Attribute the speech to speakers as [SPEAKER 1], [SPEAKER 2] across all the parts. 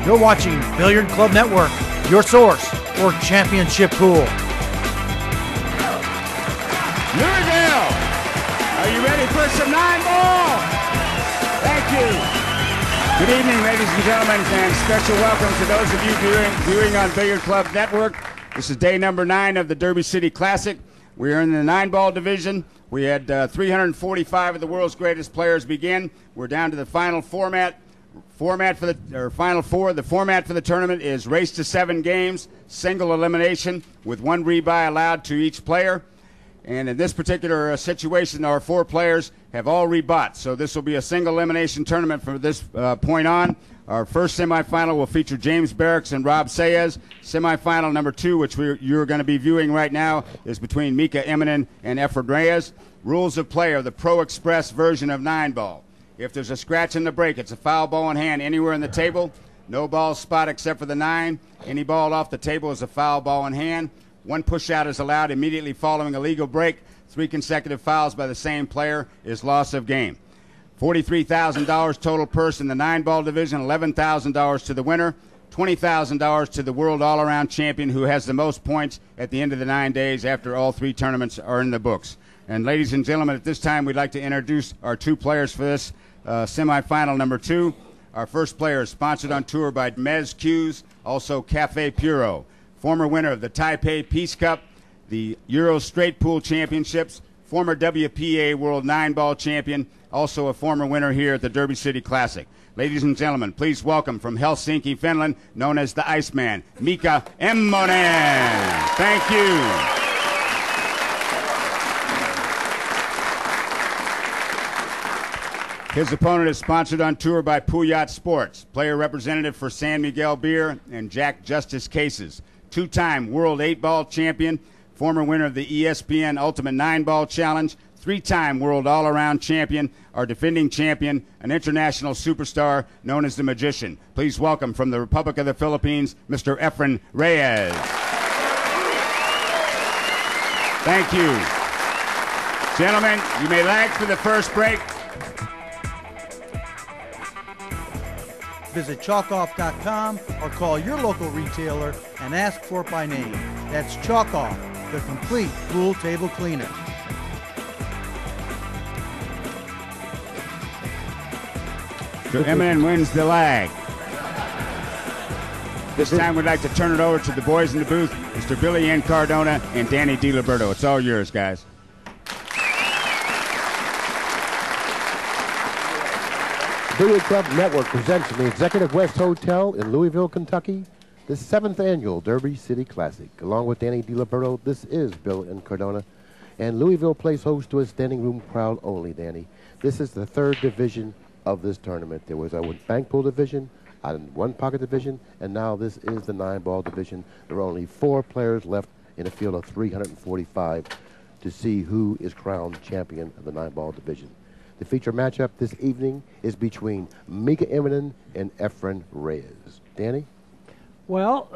[SPEAKER 1] You're watching Billiard Club Network, your source for championship pool.
[SPEAKER 2] Louisville, are you ready for some 9-ball? Thank you. Good evening, ladies and gentlemen, and special welcome to those of you viewing on Billiard Club Network. This is day number 9 of the Derby City Classic. We are in the 9-ball division. We had 345 of the world's greatest players begin. We're down to the final format. Final four. The format for the tournament is race to 7 games, single elimination with 1 rebuy allowed to each player. And in this particular situation, our 4 players have all rebought. So this will be a single elimination tournament from this point on. Our first semifinal will feature James Barracks and Rob Sayez. Semifinal number 2, which you're going to be viewing right now, is between Mika Immonen and Efren Reyes. Rules of play are the Pro Express version of 9-ball. If there's a scratch in the break, it's a foul ball in hand anywhere in the table. No ball spot except for the 9. Any ball off the table is a foul ball in hand. 1 push out is allowed immediately following a legal break. 3 consecutive fouls by the same player is loss of game. $43,000 total purse in the 9-ball division, $11,000 to the winner, $20,000 to the world all-around champion who has the most points at the end of the 9 days after all 3 tournaments are in the books. And ladies and gentlemen, at this time we'd like to introduce our 2 players for this semifinal number 2. Our first player is sponsored on tour by Mez Q's, also Cafe Puro, former winner of the Taipei Peace Cup, the Euro Straight Pool Championships, former WPA World 9-ball champion, also a former winner here at the Derby City Classic. Ladies and gentlemen, please welcome from Helsinki, Finland, known as the Iceman, Mika Immonen. Thank you. His opponent is sponsored on tour by Puyat Sports, player representative for San Miguel Beer and Jack Justice Cases, 2-time World 8-ball champion, former winner of the ESPN Ultimate 9-ball Challenge, 3-time World All-Around champion, our defending champion, an international superstar known as the Magician. Please welcome from the Republic of the Philippines, Mr. Efren Reyes. Thank you. Gentlemen, you may lag for the first break.
[SPEAKER 1] Visit chalkoff.com or call your local retailer and ask for it by name. That's Chalk Off, the complete pool table cleaner.
[SPEAKER 2] So Immonen wins the lag. This time we'd like to turn it over to the boys in the booth, Mr. Billy N. Cardona and Danny DiLiberto. It's all yours, guys.
[SPEAKER 3] Billiard Club Network presents from the Executive West Hotel in Louisville, Kentucky, the 7th annual Derby City Classic. Along with Danny DiLiberto, this is Bill and Cardona. And Louisville plays host to a standing room crowd only, Danny. This is the 3rd division of this tournament. There was a bank pool division, a 1-pocket division, and now this is the 9-ball division. There are only 4 players left in a field of 345 to see who is crowned champion of the 9-ball division. The feature matchup this evening is between Mika Immonen and Efren Reyes. Danny?
[SPEAKER 4] Well,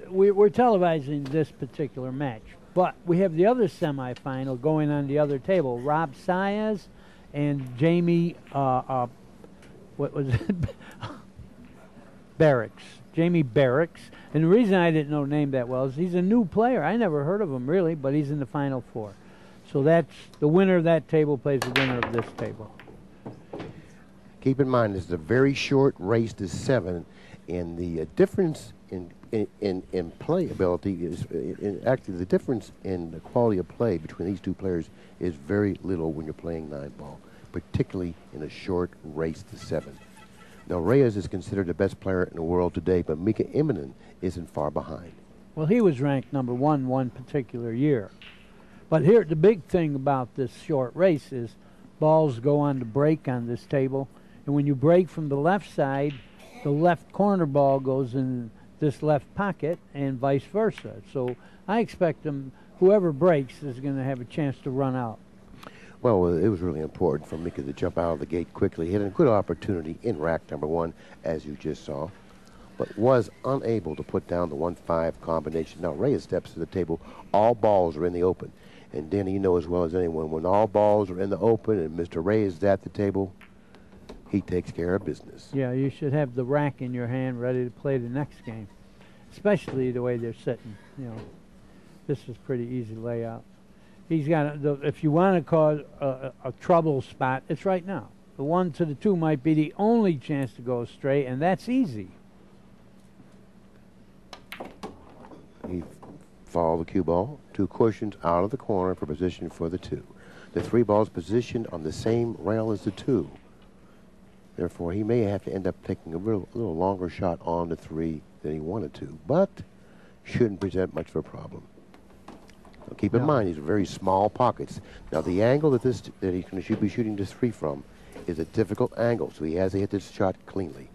[SPEAKER 4] we're televising this particular match, but we have the other semifinal going on the other table. Rob Sayez and Jamie, what was it? Barracks. Jamie Barracks. And the reason I didn't know the name that well is he's a new player. I never heard of him, really, but he's in the Final 4. So that's the winner of that table plays the winner of this table.
[SPEAKER 3] Keep in mind, this is a very short race to 7, and the difference in playability is actually the difference in the quality of play between these 2 players is very little when you're playing 9-ball, particularly in a short race to 7. Now, Reyes is considered the best player in the world today, but Mika Immonen isn't far behind.
[SPEAKER 4] Well, he was ranked number 1 one particular year. But here, the big thing about this short race is balls go on to break on this table. And when you break from the left side, the left corner ball goes in this left pocket and vice versa. So I expect whoever breaks is going to have a chance to run out.
[SPEAKER 3] Well, it was really important for Mika to jump out of the gate quickly. He had a good opportunity in rack number 1, as you just saw, but was unable to put down the 1-5 combination. Now, Reyes steps to the table. All balls are in the open. And Danny, you know as well as anyone, when all balls are in the open and Mr. Reyes is at the table, he takes care of business.
[SPEAKER 4] Yeah, you should have the rack in your hand ready to play the next game, especially the way they're sitting. You know, this is pretty easy layout. He's got if you want to cause a trouble spot, it's right now. The 1 to the 2 might be the only chance to go straight, and that's easy.
[SPEAKER 3] He followed the cue ball, 2 cushions out of the corner for position for the 2. The 3 balls positioned on the same rail as the 2. Therefore, he may have to end up taking a little longer shot on the 3 than he wanted to, but shouldn't present much of a problem. Now, keep in mind, these are very small pockets. Now, the angle that he's going to be shooting this 3 from is a difficult angle, so he has to hit this shot cleanly.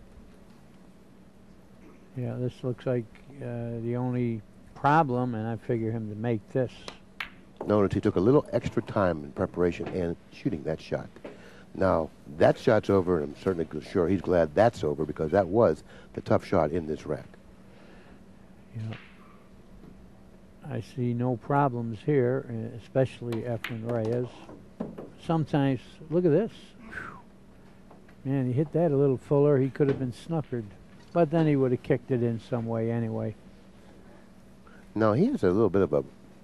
[SPEAKER 4] Yeah, this looks like the only problem, and I figure him to make this.
[SPEAKER 3] Notice he took a little extra time in preparation and shooting that shot. Now, that shot's over, and I'm certainly sure he's glad that's over because that was the tough shot in this rack.
[SPEAKER 4] Yeah. I see no problems here, especially Efren Reyes. Sometimes, look at this. Whew. Man, he hit that a little fuller. He could have been snookered, but then he would have kicked it in some way anyway.
[SPEAKER 3] Now, he has a little bit of a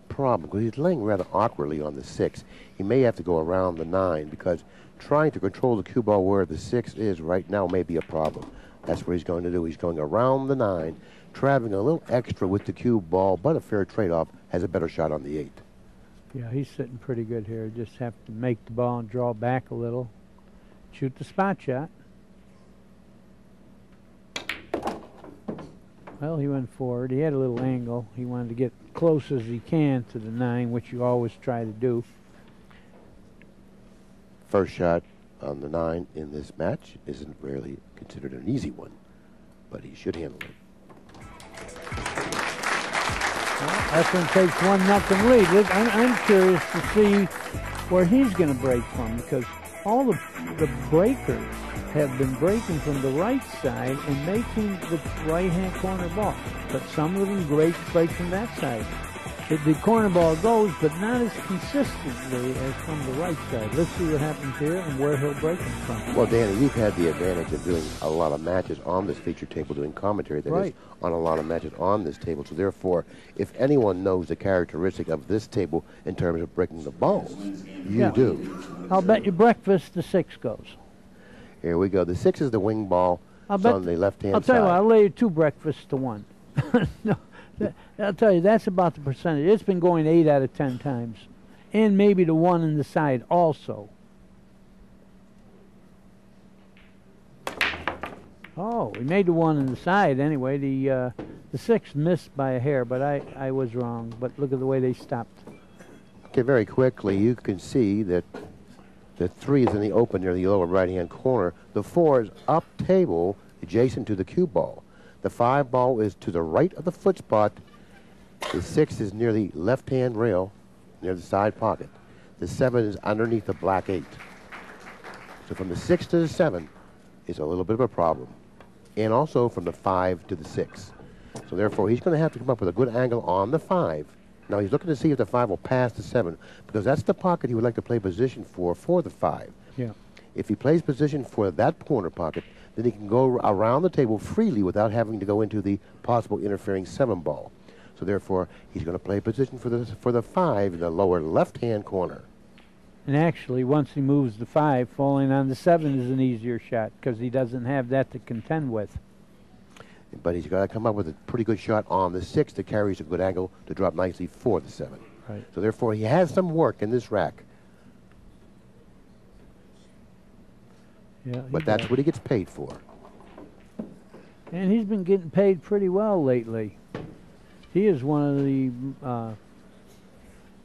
[SPEAKER 3] problem because he's laying rather awkwardly on the 6. He may have to go around the 9 because trying to control the cue ball where the 6 is right now may be a problem. That's what he's going to do. He's going around the 9, traveling a little extra with the cue ball, but a fair trade-off, has a better shot on the 8.
[SPEAKER 4] Yeah, he's sitting pretty good here. Just have to make the ball and draw back a little. Shoot the spot shot. Well, he went forward. He had a little angle. He wanted to get close as he can to the 9, which you always try to do.
[SPEAKER 3] First shot on the 9 in this match isn't really considered an easy one, but he should handle it.
[SPEAKER 4] Well, Efren takes 1-0 lead. Look, I'm curious to see where he's going to break from because all the breakers have been breaking from the right side and making the right-hand corner ball. But some of them break from that side. The corner ball goes, but not as consistently as from the right side. Let's see what happens here and where he'll break them from.
[SPEAKER 3] Well, Danny, you've had the advantage of doing a lot of matches on this feature table, doing commentary that is on a lot of matches on this table. So therefore, if anyone knows the characteristic of this table in terms of breaking the balls, you do.
[SPEAKER 4] I'll bet you breakfast the 6 goes.
[SPEAKER 3] Here we go. The 6 is the wing ball. It's on the left-hand side.
[SPEAKER 4] I'll tell you what, I'll lay you 2 breakfasts to 1. No, I'll tell you, that's about the percentage. It's been going 8 out of 10 times. And maybe the 1 in the side also. Oh, he made the 1 in the side anyway. The 6 missed by a hair, but I was wrong. But look at the way they stopped.
[SPEAKER 3] Okay, very quickly, you can see that the 3 is in the open near the lower right-hand corner. The 4 is up table adjacent to the cue ball. The 5 ball is to the right of the foot spot. The 6 is near the left-hand rail, near the side pocket. The 7 is underneath the black 8. So from the 6 to the 7 is a little bit of a problem. And also from the 5 to the 6. So therefore, he's going to have to come up with a good angle on the 5. Now he's looking to see if the 5 will pass the 7, because that's the pocket he would like to play position for the 5.
[SPEAKER 4] Yeah.
[SPEAKER 3] If he plays position for that corner pocket, then he can go around the table freely without having to go into the possible interfering 7 ball. So therefore, he's going to play position for the 5 in the lower left-hand corner.
[SPEAKER 4] And actually, once he moves the 5, falling on the 7 is an easier shot because he doesn't have that to contend with.
[SPEAKER 3] But he's got to come up with a pretty good shot on the 6 that carries a good angle to drop nicely for the 7.
[SPEAKER 4] Right.
[SPEAKER 3] So therefore, he has some work in this rack.
[SPEAKER 4] Yeah,
[SPEAKER 3] but that's what he gets paid for.
[SPEAKER 4] And he's been getting paid pretty well lately. He is one of the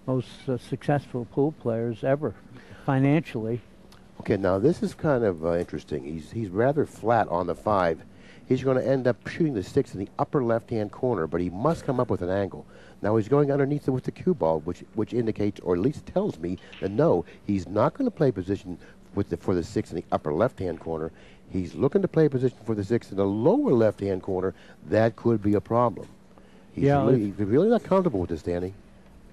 [SPEAKER 4] most successful pool players ever, financially.
[SPEAKER 3] Okay, now this is kind of interesting. He's rather flat on the 5. He's going to end up shooting the 6 in the upper left-hand corner, but he must come up with an angle. Now he's going underneath it with the cue ball, which indicates, or at least tells me, that no, he's not going to play position for the 6 in the upper left-hand corner. He's looking to play position for the 6 in the lower left-hand corner. That could be a problem. He's really not comfortable with this, Danny.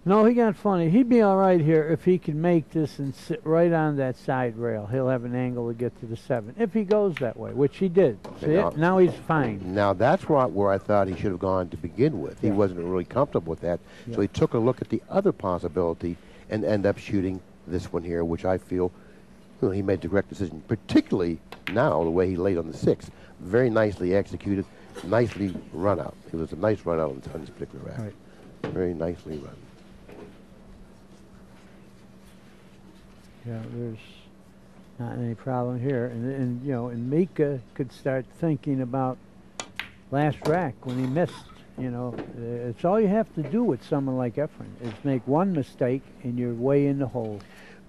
[SPEAKER 4] No, he got funny. He'd be all right here if he could make this and sit right on that side rail. He'll have an angle to get to the 7 if he goes that way, which he did. See it? Now he's fine.
[SPEAKER 3] Now that's where I thought he should have gone to begin with. He wasn't really comfortable with that, so he took a look at the other possibility and ended up shooting this one here, which I feel he made the correct decision, particularly now the way he laid on the 6. Very nicely executed, nicely run out. It was a nice run out on this particular rack.
[SPEAKER 4] Right.
[SPEAKER 3] Very nicely run.
[SPEAKER 4] Yeah, there's not any problem here. And you know, and Mika could start thinking about last rack when he missed. You know, it's all you have to do with someone like Efren is make one mistake and you're way in the hole.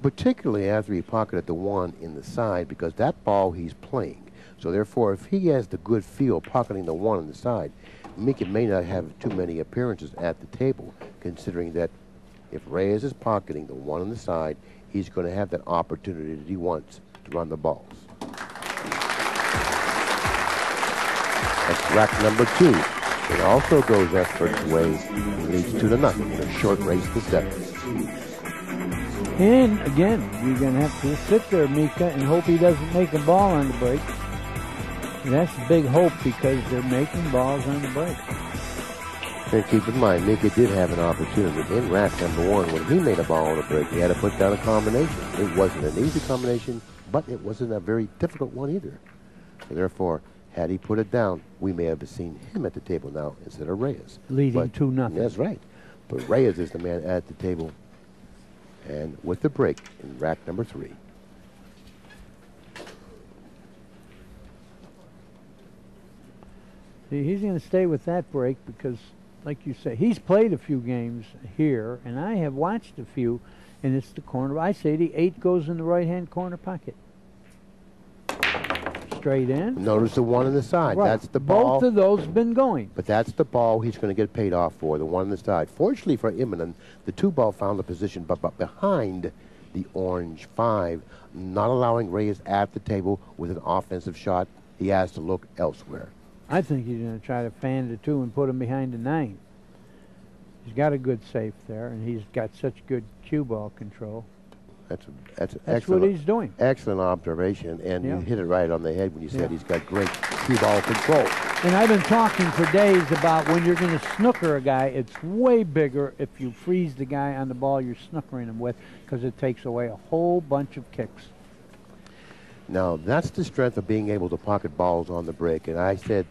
[SPEAKER 3] Particularly after he pocketed the 1 in the side, because that ball he's playing. So therefore, if he has the good feel pocketing the 1 on the side, Mika may not have too many appearances at the table, considering that if Reyes is pocketing the 1 on the side, he's going to have that opportunity that he wants to run the balls. That's rack number 2. It also goes Efren's way. He leads 2-0 in a short race to 7.
[SPEAKER 4] And again, you're going to have to sit there, Mika, and hope he doesn't make a ball on the break. And that's a big hope because they're making balls on the break.
[SPEAKER 3] And keep in mind, Mika did have an opportunity in rack number 1 when he made a ball on the break. He had to put down a combination. It wasn't an easy combination, but it wasn't a very difficult one either. So therefore, had he put it down, we may have seen him at the table now instead of Reyes.
[SPEAKER 4] Leading 2-0.
[SPEAKER 3] That's right. But Reyes is the man at the table. And with the break in rack number 3.
[SPEAKER 4] See, he's going to stay with that break because, like you say, he's played a few games here, and I have watched a few, and it's the corner. I say the 8 goes in the right-hand corner pocket. Straight in.
[SPEAKER 3] Notice the 1 on the side.
[SPEAKER 4] Right.
[SPEAKER 3] That's the ball.
[SPEAKER 4] Both of those been going.
[SPEAKER 3] But that's the ball he's going to get paid off for, the 1 on the side. Fortunately for Immonen, the 2 ball found the position but behind the orange 5, not allowing Reyes at the table with an offensive shot. He has to look elsewhere.
[SPEAKER 4] I think he's going to try to fan the 2 and put him behind the 9. He's got a good safe there, and he's got such good cue ball control.
[SPEAKER 3] That's
[SPEAKER 4] what he's doing.
[SPEAKER 3] Excellent observation, and you hit it right on the head when you said he's got great cue ball control.
[SPEAKER 4] And I've been talking for days about when you're going to snooker a guy, it's way bigger if you freeze the guy on the ball you're snookering him with, because it takes away a whole bunch of kicks.
[SPEAKER 3] Now, that's the strength of being able to pocket balls on the break, and I said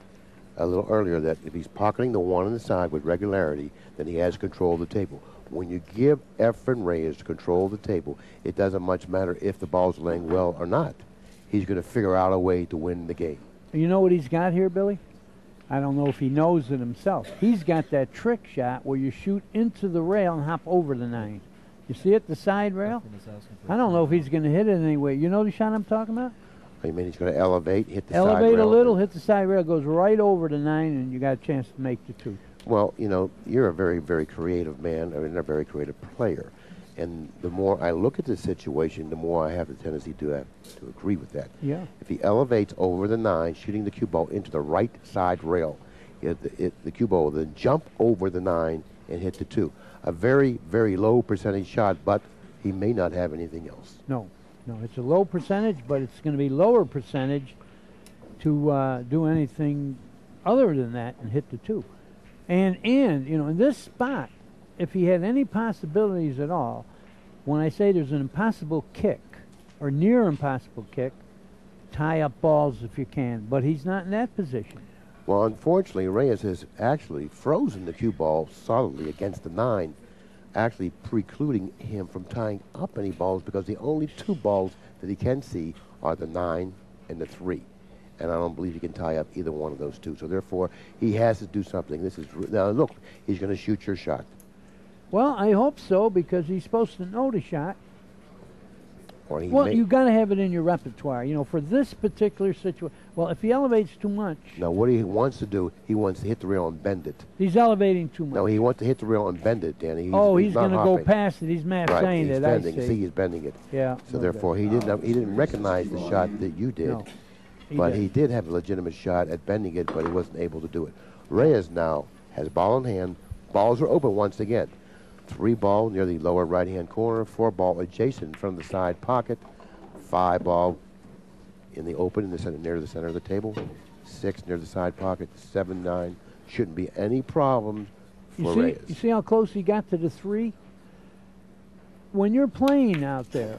[SPEAKER 3] a little earlier that if he's pocketing the 1 on the side with regularity, then he has control of the table. When you give Efren Reyes control of the table, it doesn't much matter if the ball's laying well or not. He's going to figure out a way to win the game.
[SPEAKER 4] You know what he's got here, Billy? I don't know if he knows it himself. He's got that trick shot where you shoot into the rail and hop over the 9. You see it, the side rail? I don't know if he's going to hit it anyway. You know the shot I'm talking about?
[SPEAKER 3] You mean he's going to elevate, hit the side rail?
[SPEAKER 4] Elevate a little, hit the side rail, goes right over the 9, and you got a chance to make the 2.
[SPEAKER 3] Well, you know, you're a very, very creative man, and a very creative player. And the more I look at the situation, the more I have the tendency to agree with that.
[SPEAKER 4] Yeah.
[SPEAKER 3] If he elevates over the 9, shooting the cue ball into the right side rail, the cue ball will then jump over the 9 and hit the 2. A very, very low percentage shot, but he may not have anything else.
[SPEAKER 4] No, it's a low percentage, but it's going to be lower percentage to do anything other than that and hit the 2. And you know, in this spot, if he had any possibilities at all, when I say there's an impossible kick or near impossible kick, tie up balls if you can. But he's not in that position.
[SPEAKER 3] Well, unfortunately, Reyes has actually frozen the cue ball solidly against the 9, actually precluding him from tying up any balls because the only 2 balls that he can see are the 9 and the 3. And I don't believe he can tie up either one of those 2. So therefore, he has to do something. Now look, he's going to shoot your shot.
[SPEAKER 4] Well, I hope so, because he's supposed to know the shot.
[SPEAKER 3] Well,
[SPEAKER 4] you got to have it in your repertoire, you know, for this particular situation. Well, if he elevates too much.
[SPEAKER 3] Now, what he wants to do, he wants to hit the rail and bend it.
[SPEAKER 4] He's elevating too much.
[SPEAKER 3] No, he wants to hit the rail and bend it, Danny.
[SPEAKER 4] He's going to go past it. He's saying
[SPEAKER 3] he's
[SPEAKER 4] it.
[SPEAKER 3] Bending.
[SPEAKER 4] I see.
[SPEAKER 3] See, he's bending it.
[SPEAKER 4] Yeah.
[SPEAKER 3] So therefore, he didn't recognize the shot that you did.
[SPEAKER 4] No,
[SPEAKER 3] he did have a legitimate shot at bending it, but he wasn't able to do it. Reyes now has ball in hand. Balls are open once again. 3 ball near the lower right-hand corner, 4 ball adjacent from the side pocket, 5 ball in the open in the center, near the center of the table, 6 near the side pocket, 7, 9. Shouldn't be any problems for Reyes.
[SPEAKER 4] You see how close he got to the 3? When you're playing out there,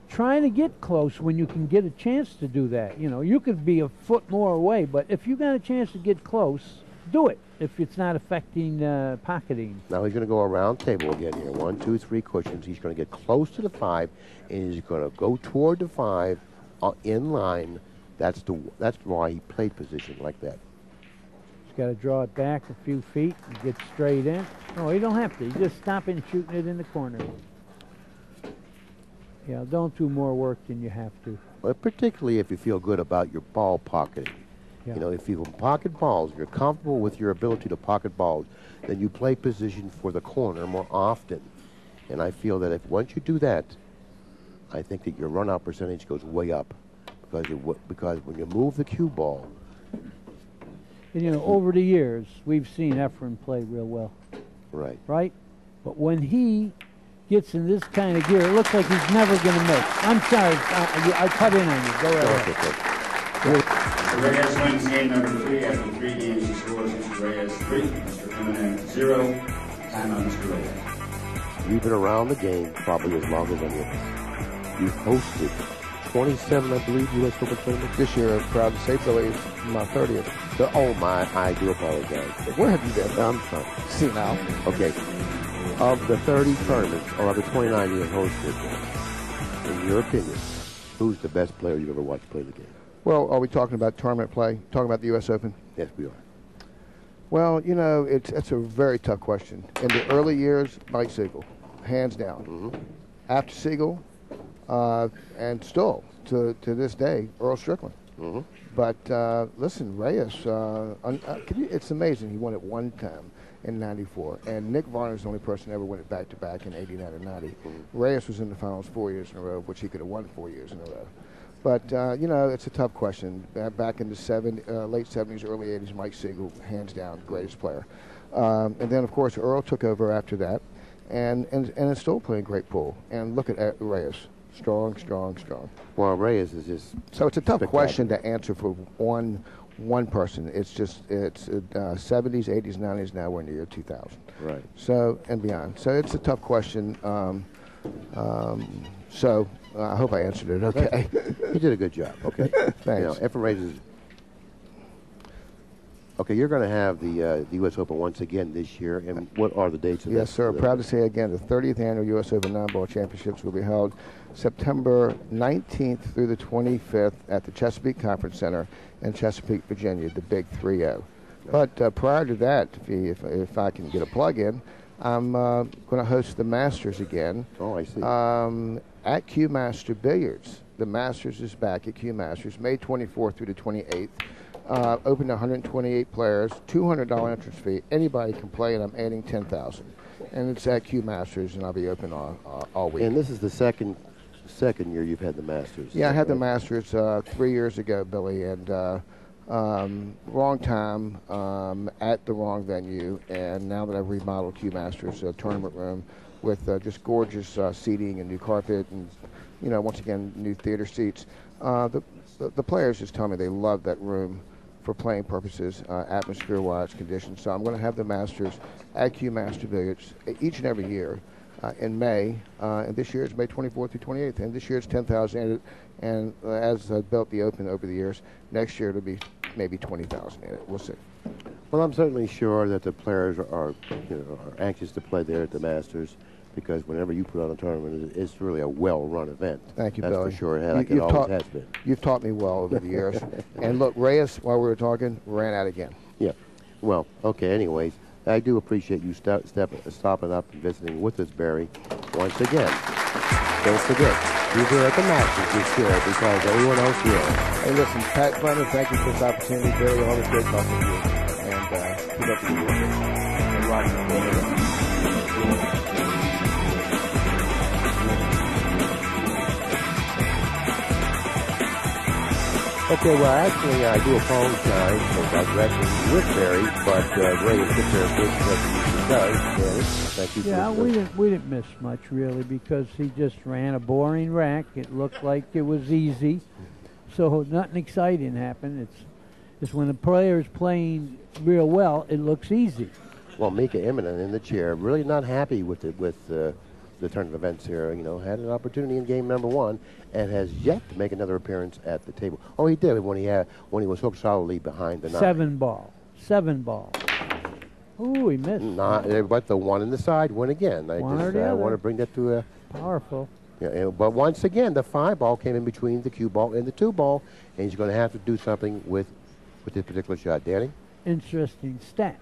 [SPEAKER 4] trying to get close when you can get a chance to do that. You know, you could be a foot more away, but if you got a chance to get close, do it if it's not affecting pocketing.
[SPEAKER 3] Now he's going to go around table again here. 1, 2, 3 cushions. He's going to get close to the 5, and he's going to go toward the 5 in line. That's why he played position like that.
[SPEAKER 4] He's got to draw it back a few feet and get straight in. No, you don't have to. You just stop and shooting it in the corner. Yeah, don't do more work than you have to.
[SPEAKER 3] Well, particularly if you feel good about your ball pocketing.
[SPEAKER 4] Yeah.
[SPEAKER 3] You know, if you can pocket balls, you're comfortable with your ability to pocket balls, then you play position for the corner more often. And I feel that if once you do that, I think that your run-out percentage goes way up. Because when you move the cue ball.
[SPEAKER 4] And, you know, over the years, we've seen Efren play real well.
[SPEAKER 3] Right.
[SPEAKER 4] Right? But when he gets in this kind of gear, it looks like he's never going to miss. I'm sorry, I cut in on you. Go ahead.
[SPEAKER 2] Reyes wins game number 3 after 3 games. He scores Mr. Reyes 3, Mr. Eminem 0. Time on Mr. Reyes.
[SPEAKER 3] You've been around the game probably as long as any of us. You've hosted 27, I believe, U.S. Open tournaments.
[SPEAKER 5] This year, I'm proud to say, Billy, it's my 30th.
[SPEAKER 3] Oh, my, I do apologize.
[SPEAKER 5] Where have you been?
[SPEAKER 3] I'm sorry.
[SPEAKER 5] See now.
[SPEAKER 3] Okay. Of the 30 tournaments, or of the 29 you have hosted, in your opinion, who's the best player you've ever watched play the game?
[SPEAKER 5] Well, are we talking about tournament play? Talking about the U.S. Open?
[SPEAKER 3] Yes, we are.
[SPEAKER 5] Well, you know, it's a very tough question. In the early years, Mike Siegel, hands down.
[SPEAKER 3] Mm-hmm.
[SPEAKER 5] After Siegel, and still to this day, Earl Strickland.
[SPEAKER 3] Mm-hmm.
[SPEAKER 5] But listen, Reyes, it's amazing. He won it one time in '94, and Nick Varner's the only person who ever won it back-to-back in '89 and '90.
[SPEAKER 3] Mm-hmm.
[SPEAKER 5] Reyes was in the finals 4 years in a row, which he could have won 4 years in a row. But, you know, it's a tough question. Back in the late 70s, early 80s, Mike Siegel, hands down, greatest player. And then, of course, Earl took over after that, and is still playing great pool. And look at Reyes. Strong, strong, strong.
[SPEAKER 3] Well, Reyes is just...
[SPEAKER 5] So it's a tough question to answer for one person. It's 70s, 80s, 90s, now we're in the year 2000.
[SPEAKER 3] Right.
[SPEAKER 5] So, and beyond. So it's a tough question. So I hope I answered it okay.
[SPEAKER 3] You did a good job. Okay.
[SPEAKER 5] Thanks.
[SPEAKER 3] You know, Efren Reyes is... Okay, you're going to have the U.S. Open once again this year, and what are the dates of that?
[SPEAKER 5] Yes, sir. Proud to say again, the 30th annual U.S. Open 9-ball championships will be held September 19th through the 25th at the Chesapeake Conference Center in Chesapeake, Virginia, the Big 3-0. But prior to that, if I can get a plug in, I'm going to host the Masters again.
[SPEAKER 3] Oh, I see.
[SPEAKER 5] At Q Master Billiards. The Masters is back at Q Masters, May 24th through the 28th. Open to 128 players, $200 entrance fee. Anybody can play, and I'm adding 10,000. And it's at Q Masters, and I'll be open all week.
[SPEAKER 3] And this is the second year you've had the Masters.
[SPEAKER 5] Yeah, I had the Masters 3 years ago, Billy, and wrong time at the wrong venue. And now that I've remodeled Q Masters tournament room with just gorgeous seating and new carpet and, you know, once again, new theater seats, the players just tell me they love that room for playing purposes, atmosphere-wise, conditions. So I'm going to have the Masters at Q Master Billiards each and every year in May. And this year it's May 24th through 28th. And this year it's 10,000. And as I built the Open over the years, next year it'll be maybe 20,000 in it. We'll see.
[SPEAKER 3] Well, I'm certainly sure that the players are anxious to play there at the Masters, because whenever you put on a tournament, it's really a well-run event.
[SPEAKER 5] Thank you,
[SPEAKER 3] That's
[SPEAKER 5] Billy.
[SPEAKER 3] for sure. Like it always has been.
[SPEAKER 5] You've taught me well over the years. And look, Reyes, while we were talking, ran out again.
[SPEAKER 3] Yeah. Well, okay, anyways, I do appreciate you stopping up and visiting with us, Barry, once again. Don't forget, you were at the Masters this year because everyone else will.
[SPEAKER 5] Hey, listen, Pat Clemens, thank you for this opportunity. Billy, always great talking to you. And keep up the good work. And Roger.
[SPEAKER 3] Okay, well, actually, I do apologize for digressing with Barry, but Ray is good there with what he does. Danny, thank you.
[SPEAKER 4] Yeah,
[SPEAKER 3] for
[SPEAKER 4] we didn't miss much really because he just ran a boring rack. It looked like it was easy, so nothing exciting happened. It's when the player's playing real well, it looks easy.
[SPEAKER 3] Well, Mika Immonen in the chair, really not happy with the turn of events here. You know, had an opportunity in game number 1 and has yet to make another appearance at the table. Oh, he did when he was hooked solidly behind the 9.
[SPEAKER 4] 7 ball. Ooh, he missed.
[SPEAKER 3] But the 1 in the side went again. I
[SPEAKER 4] One
[SPEAKER 3] just
[SPEAKER 4] or the other.
[SPEAKER 3] want to bring that to a
[SPEAKER 4] Powerful.
[SPEAKER 3] yeah. But once again, the 5 ball came in between the cue ball and the 2 ball, and he's going to have to do something with this particular shot. Danny.
[SPEAKER 4] Interesting stats.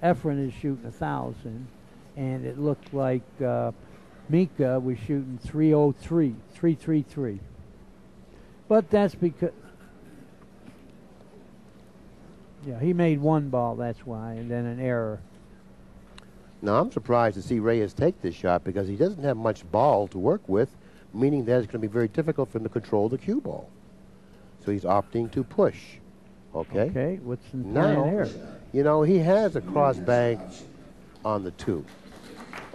[SPEAKER 4] Efren is shooting 1,000, and it looked like Mika was shooting 333. But that's because, yeah, he made 1 ball, that's why, and then an error.
[SPEAKER 3] Now, I'm surprised to see Reyes take this shot because he doesn't have much ball to work with, meaning that it's going to be very difficult for him to control the cue ball. So he's opting to push. Okay.
[SPEAKER 4] Okay, what's the plan here?
[SPEAKER 3] You know, he has a cross bank on the 2.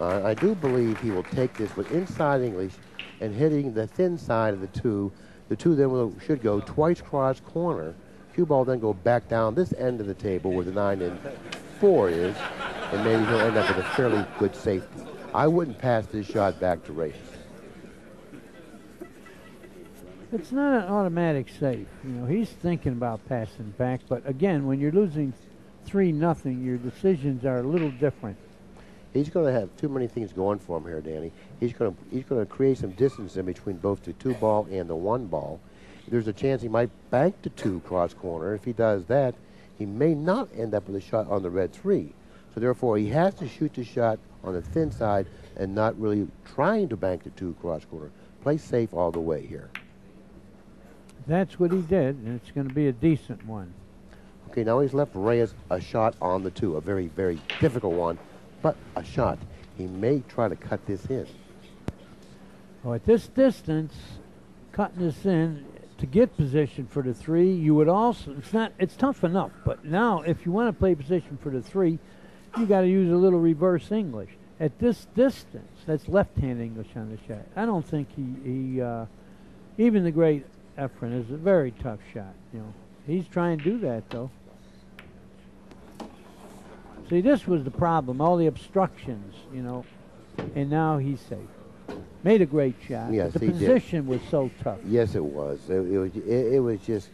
[SPEAKER 3] I do believe he will take this with inside English and hitting the thin side of the 2. The 2 then should go twice cross corner. Cue ball then go back down this end of the table where the 9 and 4 is, and maybe he'll end up with a fairly good safety. I wouldn't pass this shot back to Reyes.
[SPEAKER 4] It's not an automatic save. You know, he's thinking about passing back, but again, when you're losing 3-0, your decisions are a little different.
[SPEAKER 3] He's going to have too many things going for him here, Danny. He's going to create some distance in between both the 2 ball and the 1 ball. There's a chance he might bank the 2 cross corner. If he does that, he may not end up with a shot on the red 3. So therefore, he has to shoot the shot on the thin side and not really trying to bank the 2 cross corner. Play safe all the way here.
[SPEAKER 4] That's what he did, and it's going to be a decent one.
[SPEAKER 3] Okay, now he's left Reyes a shot on the 2, a very, very difficult one, but a shot. He may try to cut this in.
[SPEAKER 4] Oh, at this distance, cutting this in to get position for the 3, you would also, it's tough enough, but now if you want to play position for the 3, you got to use a little reverse English. At this distance, that's left-hand English on the shot. I don't think he even the great Efren is a very tough shot. You know, he's trying to do that though. See, this was the problem, all the obstructions, you know, and now he's safe. Made a great shot.
[SPEAKER 3] Yes,
[SPEAKER 4] but the
[SPEAKER 3] he
[SPEAKER 4] position
[SPEAKER 3] did.
[SPEAKER 4] was so tough.
[SPEAKER 3] Yes, it was. It was just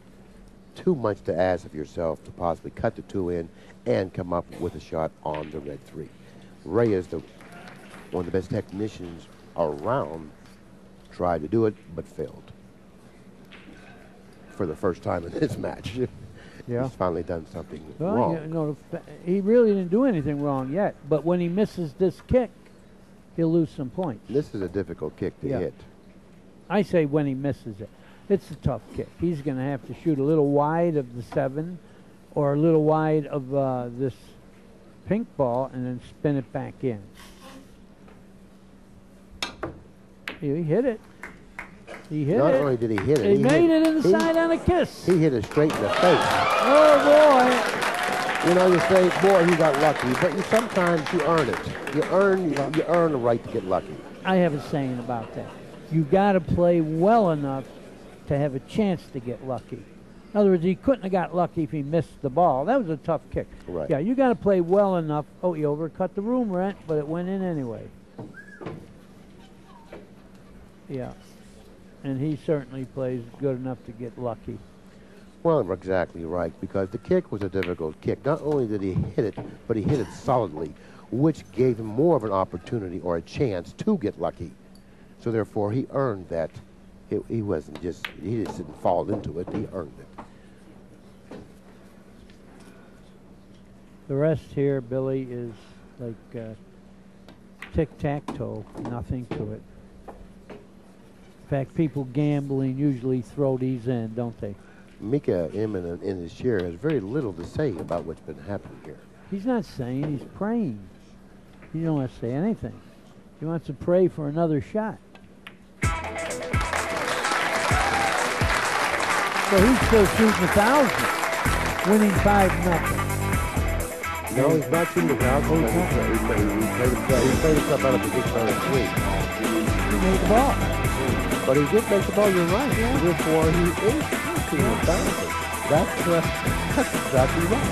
[SPEAKER 3] too much to ask of yourself to possibly cut the 2 in and come up with a shot on the red 3. Reyes, one of the best technicians around, tried to do it but failed. For the first time in this match.
[SPEAKER 4] Yeah.
[SPEAKER 3] He's finally done something
[SPEAKER 4] Well,
[SPEAKER 3] wrong.
[SPEAKER 4] you know, he really didn't do anything wrong yet, but when he misses this kick, he'll lose some points.
[SPEAKER 3] This is a difficult kick to hit.
[SPEAKER 4] I say when he misses it. It's a tough kick. He's going to have to shoot a little wide of the 7 or a little wide of this pink ball and then spin it back in. He hit it. He hit
[SPEAKER 3] Not
[SPEAKER 4] it.
[SPEAKER 3] only did he hit it,
[SPEAKER 4] He made it in the side on a kiss.
[SPEAKER 3] He hit it straight in the face.
[SPEAKER 4] Oh, boy.
[SPEAKER 3] You know, you say, boy, he got lucky, but sometimes you earn it. You earn the right to get lucky.
[SPEAKER 4] I have a saying about that. You got to play well enough to have a chance to get lucky. In other words, he couldn't have got lucky if he missed the ball. That was a tough kick.
[SPEAKER 3] Right.
[SPEAKER 4] Yeah, you got to play well enough. Oh, he overcut the room rent, but it went in anyway. Yeah. And he certainly plays good enough to get lucky.
[SPEAKER 3] Well, exactly right, because the kick was a difficult kick. Not only did he hit it, but he hit it solidly, which gave him more of an opportunity or a chance to get lucky. So therefore, he earned that. He wasn't just, he just didn't fall into it, he earned it.
[SPEAKER 4] The rest here, Billy, is like tic-tac-toe, nothing to it. In fact, people gambling usually throw these in, don't they?
[SPEAKER 3] Mika Immonen in his chair has very little to say about what's been happening here.
[SPEAKER 4] He's not saying, he's praying. He don't want to say anything. He wants to pray for another shot. So he's still shooting 1,000, winning 5-0.
[SPEAKER 3] No, he's not shooting the ground. He played himself out of position on a 3.
[SPEAKER 4] He made the ball.
[SPEAKER 3] But he did make the ball, you're right. Yeah. Therefore, he is shooting 1,000. That's exactly right.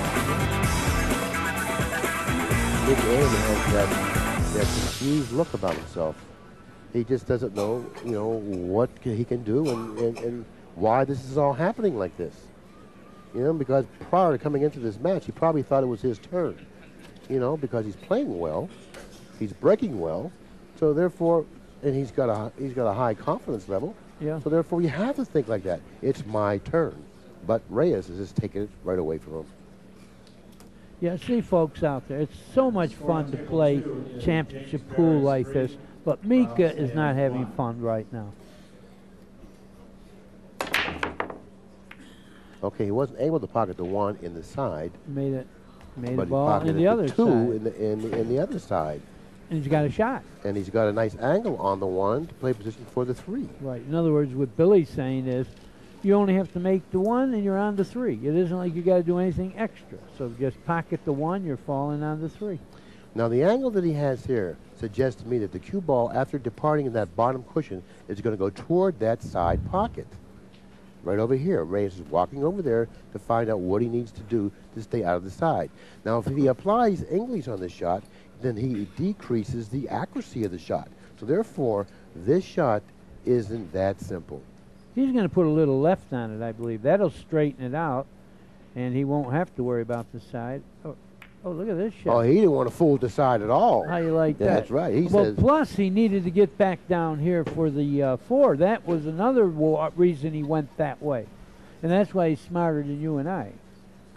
[SPEAKER 3] Nick Aaron has that confused look about himself. He just doesn't know, what he can do and why this is all happening like this. Because prior to coming into this match, he probably thought it was his turn. Because he's playing well, he's breaking well, so therefore, and he's got a high confidence level.
[SPEAKER 4] Yeah.
[SPEAKER 3] So therefore, you have to think like that. It's my turn. But Reyes is just taking it right away from him.
[SPEAKER 4] Yeah, see, folks out there, it's so much fun to play championship pool like this, but Mika is not having fun right now.
[SPEAKER 3] Okay, he wasn't able to pocket the 1 in the side.
[SPEAKER 4] Made
[SPEAKER 3] but
[SPEAKER 4] the
[SPEAKER 3] he
[SPEAKER 4] ball
[SPEAKER 3] pocketed
[SPEAKER 4] in the other
[SPEAKER 3] the 2
[SPEAKER 4] side.
[SPEAKER 3] in the other side.
[SPEAKER 4] And he's got a shot.
[SPEAKER 3] And he's got a nice angle on the 1 to play position for the 3.
[SPEAKER 4] Right. In other words, what Billy's saying is, you only have to make the 1 and you're on the 3. It isn't like you got to do anything extra. So just pocket the 1, you're falling on the 3.
[SPEAKER 3] Now the angle that he has here suggests to me that the cue ball, after departing in that bottom cushion, is going to go toward that side pocket. Right over here. Reyes is walking over there to find out what he needs to do to stay out of the side. Now if he applies English on this shot, then he decreases the accuracy of the shot. So therefore, this shot isn't that simple.
[SPEAKER 4] He's going to put a little left on it, I believe. That'll straighten it out, and he won't have to worry about the side. Oh, look at this shot.
[SPEAKER 3] Oh, he didn't want to fool the side at all.
[SPEAKER 4] How you like that?
[SPEAKER 3] That's right. He
[SPEAKER 4] well,
[SPEAKER 3] says,
[SPEAKER 4] plus he needed to get back down here for the 4. That was another reason he went that way. And that's why he's smarter than you and I.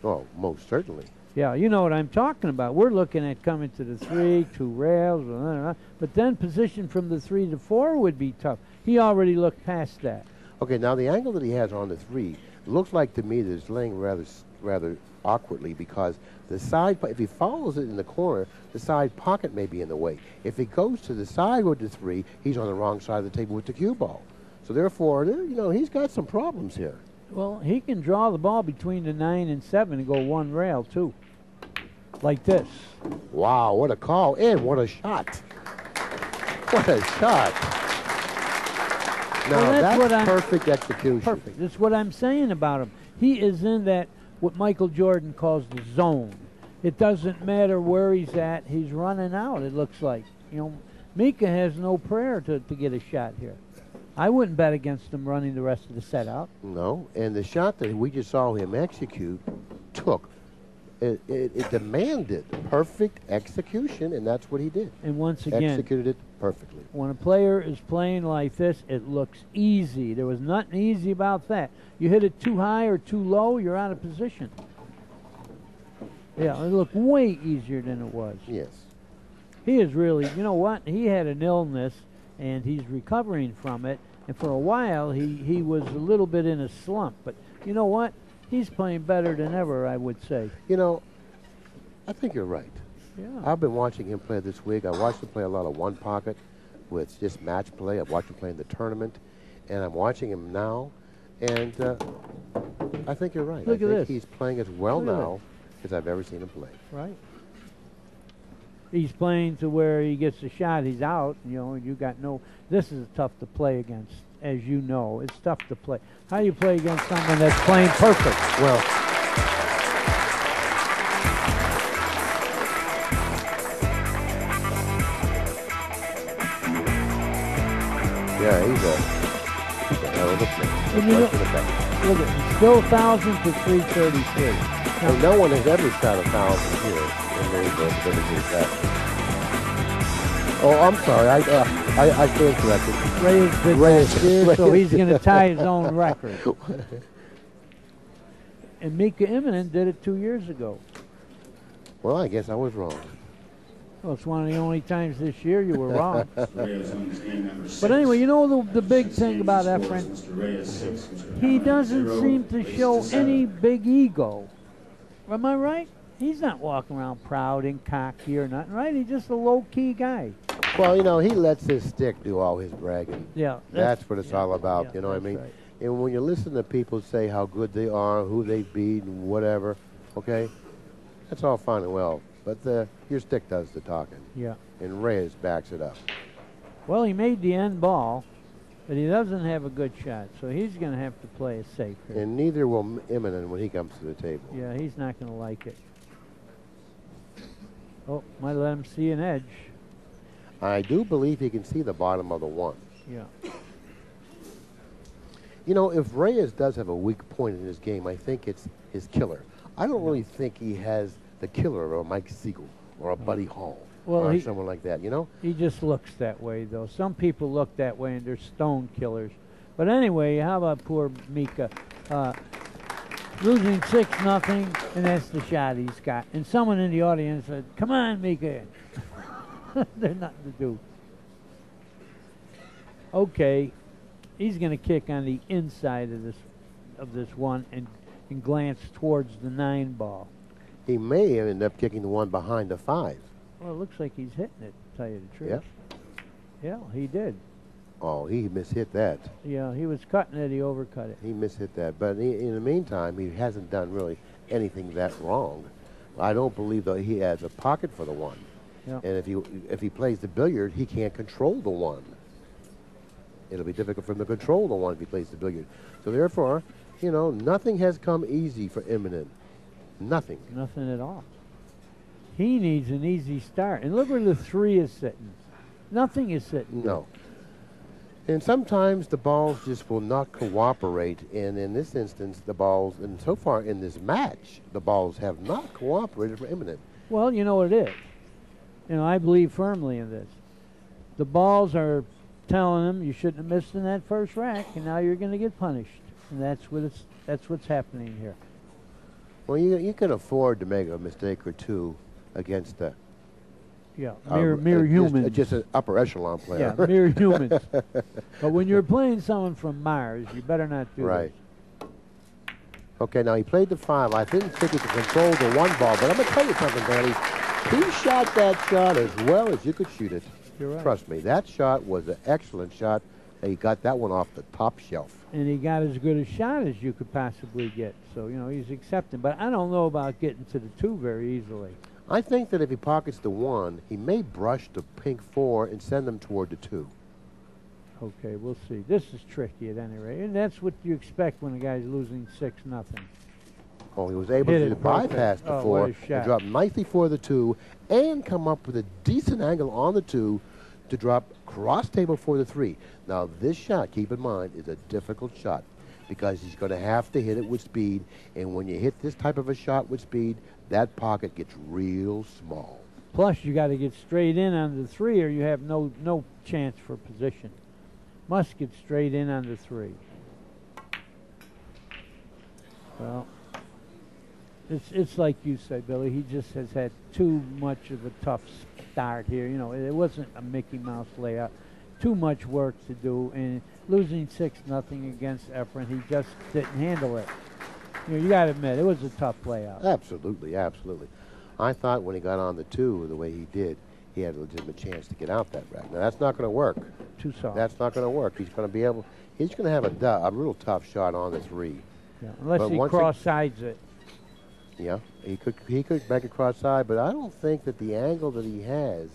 [SPEAKER 3] oh, most certainly.
[SPEAKER 4] Yeah, you know what I'm talking about. We're looking at coming to the 3, 2 rails, but then position from the 3 to 4 would be tough. He already looked past that.
[SPEAKER 3] Okay, now the angle that he has on the 3 looks like to me that it's laying rather awkwardly because the side, if he follows it in the corner, the side pocket may be in the way. If he goes to the side with the 3, he's on the wrong side of the table with the cue ball. So therefore, he's got some problems here.
[SPEAKER 4] Well, he can draw the ball between the 9 and 7 and go 1 rail, too. Like this.
[SPEAKER 3] Wow, what a call, and what a shot. What a shot. Now,
[SPEAKER 4] well,
[SPEAKER 3] that's perfect execution.
[SPEAKER 4] Perfect. That's what I'm saying about him. He is in that, what Michael Jordan calls the zone. It doesn't matter where he's at. He's running out, it looks like. Mika has no prayer to get a shot here. I wouldn't bet against him running the rest of the set out.
[SPEAKER 3] No, and the shot that we just saw him execute it demanded perfect execution, and that's what he did.
[SPEAKER 4] And once again,
[SPEAKER 3] executed it perfectly.
[SPEAKER 4] When a player is playing like this, it looks easy. There was nothing easy about that. You hit it too high or too low, you're out of position. Yeah, it looked way easier than it was.
[SPEAKER 3] Yes.
[SPEAKER 4] He is really, you know what? He had an illness, and he's recovering from it. And for a while, he was a little bit in a slump. But you know what? He's playing better than ever, I would say.
[SPEAKER 3] I think you're right.
[SPEAKER 4] Yeah.
[SPEAKER 3] I've been watching him play this week. I watched him play a lot of one pocket with just match play. I've watched him play in the tournament, and I'm watching him now, and I think you're right.
[SPEAKER 4] Look at this.
[SPEAKER 3] He's playing as well now as I've ever seen him play.
[SPEAKER 4] Right. He's playing to where he gets a shot, he's out. You got no. This is tough to play against, as you know. It's tough to play. How do you play against someone that's playing perfect?
[SPEAKER 3] Well, yeah, he's a hell of a player.
[SPEAKER 4] Look at it. Still 1,000 to 333.
[SPEAKER 3] Well, no one has ever shot 1,000 here in the Oh, I'm sorry. I stand corrected.
[SPEAKER 4] Reyes did last year, so he's going to tie his own record. And Mika Immonen did it 2 years ago.
[SPEAKER 3] Well, I guess I was wrong.
[SPEAKER 4] Well, it's one of the only times this year you were wrong. But anyway, the big thing about Efren, he doesn't seem to show any big ego. Am I right? He's not walking around proud and cocky or nothing, right? He's just a low-key guy.
[SPEAKER 3] Well, he lets his stick do all his bragging.
[SPEAKER 4] Yeah.
[SPEAKER 3] That's what it's all about, you know what I mean?
[SPEAKER 4] Right.
[SPEAKER 3] And when you listen to people say how good they are, who they beat, and whatever, okay, that's all fine and well. But your stick does the talking.
[SPEAKER 4] Yeah.
[SPEAKER 3] And Reyes backs it up.
[SPEAKER 4] Well, he made the end ball, but he doesn't have a good shot, so he's going to have to play it safe here.
[SPEAKER 3] And neither will Immonen when he comes to the table.
[SPEAKER 4] Yeah, he's not going to like it. Oh, might let him see an edge.
[SPEAKER 3] I do believe he can see the bottom of the 1.
[SPEAKER 4] Yeah.
[SPEAKER 3] You know, if Reyes does have a weak point in his game, I think it's his killer. I don't really think he has the killer of a Mike Siegel or a Buddy Hall or someone like that, you know?
[SPEAKER 4] He just looks that way, though. Some people look that way, and they're stone killers. But anyway, how about poor Mika? Losing 6-0, and that's the shot he's got. And someone in the audience said, "Come on, Mika." There's nothing to do. Okay, he's going to kick on the inside of this 1 and glance towards the 9 ball.
[SPEAKER 3] He may end up kicking the 1 behind the 5.
[SPEAKER 4] Well, it looks like he's hitting it, to tell you the truth.
[SPEAKER 3] Yeah.
[SPEAKER 4] Yeah, he did.
[SPEAKER 3] Oh, he mishit that.
[SPEAKER 4] Yeah, he was cutting it, he overcut it.
[SPEAKER 3] He mishit that. But in the meantime, he hasn't done really anything that wrong. I don't believe that he has a pocket for the 1.
[SPEAKER 4] Yeah.
[SPEAKER 3] And if he plays the billiard, he can't control the 1. It'll be difficult for him to control the 1 if he plays the billiard. So therefore, you know, nothing has come easy for Immonen. Nothing.
[SPEAKER 4] Nothing at all. He needs an easy start. And look where the 3 is sitting. Nothing is sitting.
[SPEAKER 3] No. And sometimes the balls just will not cooperate. And in this instance, the balls, and so far in this match, the balls have not cooperated for Immonen.
[SPEAKER 4] Well, you know what it is. You know, I believe firmly in this. The balls are telling him you shouldn't have missed in that first rack, and now you're going to get punished. And that's what's happening here.
[SPEAKER 3] Well, you can afford to make a mistake or two against the
[SPEAKER 4] mere humans.
[SPEAKER 3] Just an upper echelon player.
[SPEAKER 4] Yeah, mere humans. But when you're playing someone from Mars, you better not do
[SPEAKER 3] right.
[SPEAKER 4] this.
[SPEAKER 3] Okay, now he played the 5. I didn't think he could control the 1 ball, but I'm going to tell you something, Danny. He shot that shot as well as you could shoot it.
[SPEAKER 4] You're right.
[SPEAKER 3] Trust me, that shot was an excellent shot. He got that one off the top shelf.
[SPEAKER 4] And he got as good a shot as you could possibly get. So, you know, he's accepting. But I don't know about getting to the 2 very easily.
[SPEAKER 3] I think that if he pockets the 1, he may brush the pink 4 and send them toward the 2.
[SPEAKER 4] Okay, we'll see. This is tricky at any rate. And that's what you expect when a guy's losing 6-0.
[SPEAKER 3] Oh, he was able to bypass the 4 and drop nicely for the 2 and come up with a decent angle on the 2 to drop cross table for the 3. Now, this shot, keep in mind, is a difficult shot because he's going to have to hit it with speed. And when you hit this type of a shot with speed, that pocket gets real small.
[SPEAKER 4] Plus, you got to get straight in on the 3 or you have no chance for position. Must get straight in on the 3. Well, it's like you said, Billy. He just has had too much of a tough start here. You know, it wasn't a Mickey Mouse layout. Too much work to do, and losing 6-0 against Efren, he just didn't handle it. You know, you got to admit, it was a tough layout.
[SPEAKER 3] Absolutely, absolutely. I thought when he got on the 2 the way he did, he had a legitimate chance to get out that rack. Now, that's not going to work.
[SPEAKER 4] Too soft.
[SPEAKER 3] That's not going to work. He's going to have a real tough shot on the 3.
[SPEAKER 4] Yeah, unless he cross-sides it.
[SPEAKER 3] Yeah, he could make it cross-side, but I don't think that the angle that he has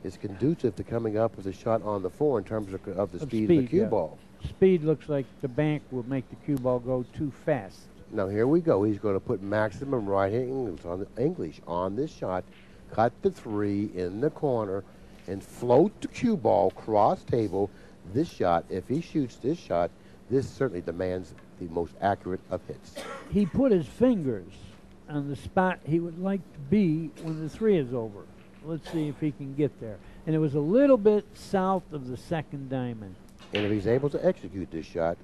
[SPEAKER 3] is conducive to coming up with a shot on the 4 in terms of the speed of the cue ball.
[SPEAKER 4] Speed looks like the bank will make the cue ball go too fast.
[SPEAKER 3] Now, here we go. He's going to put maximum right-hand English on this shot, cut the 3 in the corner, and float the cue ball cross table. This shot, if he shoots this shot, this certainly demands the most accurate of hits.
[SPEAKER 4] He put his fingers on the spot he would like to be when the 3 is over. Let's see if he can get there. And it was a little bit south of the 2nd diamond.
[SPEAKER 3] And if he's able to execute this shot,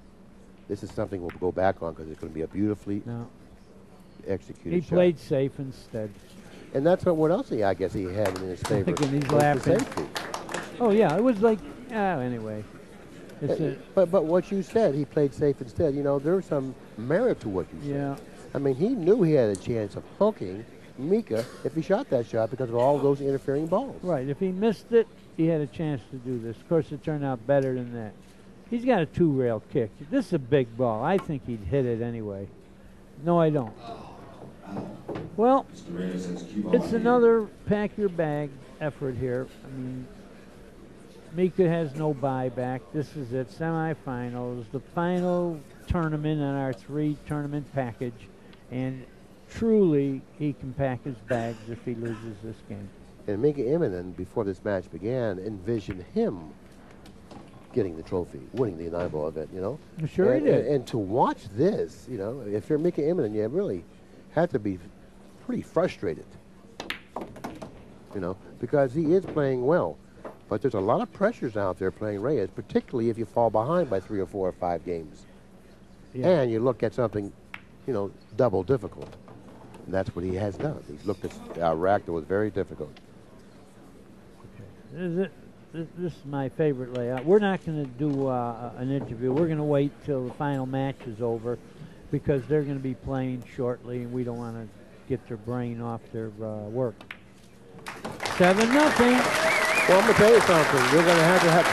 [SPEAKER 3] this is something we'll go back on because it's going to be a beautifully executed shot.
[SPEAKER 4] He played safe instead.
[SPEAKER 3] And that's what else I guess he had in his favor.
[SPEAKER 4] And he's laughing. Oh, yeah, it was like, anyway.
[SPEAKER 3] But what you said, he played safe instead. You know, there's some merit to what you said.
[SPEAKER 4] Yeah.
[SPEAKER 3] I mean, he knew he had a chance of hooking Mika if he shot that shot because of all those interfering balls.
[SPEAKER 4] Right. If he missed it, he had a chance to do this. Of course, it turned out better than that. He's got a 2-rail kick. This is a big ball. I think he'd hit it anyway. No, I don't. Well, it's another pack-your-bag effort here. I mean, Mika has no buyback. This is it, semifinals, the final tournament on our 3-tournament package, and truly he can pack his bags if he loses this game.
[SPEAKER 3] And Mika Immonen, before this match began, envisioned him getting the trophy, winning the 9-ball event, you know?
[SPEAKER 4] Sure he did.
[SPEAKER 3] And to watch this, you know, if you're Mika Immonen, you really have to be pretty frustrated, you know, because he is playing well. But there's a lot of pressures out there playing Reyes, particularly if you fall behind by 3 or 4 or 5 games. Yeah. And you look at something, you know, double difficult. And that's what he has done. He's looked at a rack that was very difficult.
[SPEAKER 4] Okay. This is my favorite layout. We're not going to do an interview. We're going to wait till the final match is over because they're going to be playing shortly, and we don't want to get their brain off their work. 7-0.
[SPEAKER 3] Well, I'm going to tell you something. You're going to have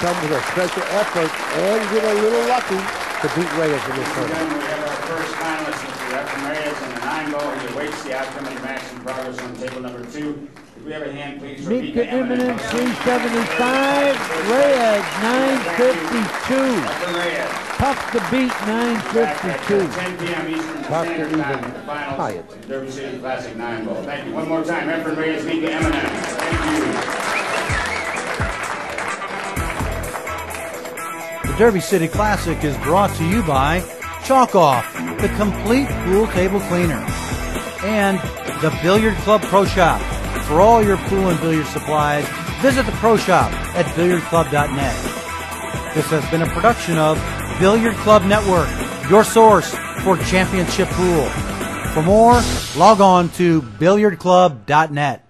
[SPEAKER 3] come with a special effort and get a little lucky to beat Reyes in this tournament.
[SPEAKER 2] We have our first finalist, Mr. Efren Reyes, in the 9-ball. He awaits the outcome of the match in progress on table number 2. Could we have a hand, please, for
[SPEAKER 4] Mika Immonen, 375. Reyes, 952.
[SPEAKER 2] Efren Reyes.
[SPEAKER 4] Tough to beat, 952.
[SPEAKER 2] 10 p.m. Eastern
[SPEAKER 3] Tough to
[SPEAKER 2] Standard
[SPEAKER 3] even
[SPEAKER 2] Time, the finals,
[SPEAKER 3] tie it.
[SPEAKER 2] Derby City Classic 9-ball. Thank you. One more time, Efren Reyes, Mika Immonen. Thank you.
[SPEAKER 1] The Derby City Classic is brought to you by Chalk Off, the complete pool table cleaner, and the Billiard Club Pro Shop. For all your pool and billiard supplies, visit the Pro Shop at billiardclub.net. This has been a production of Billiard Club Network, your source for championship pool. For more, log on to billiardclub.net.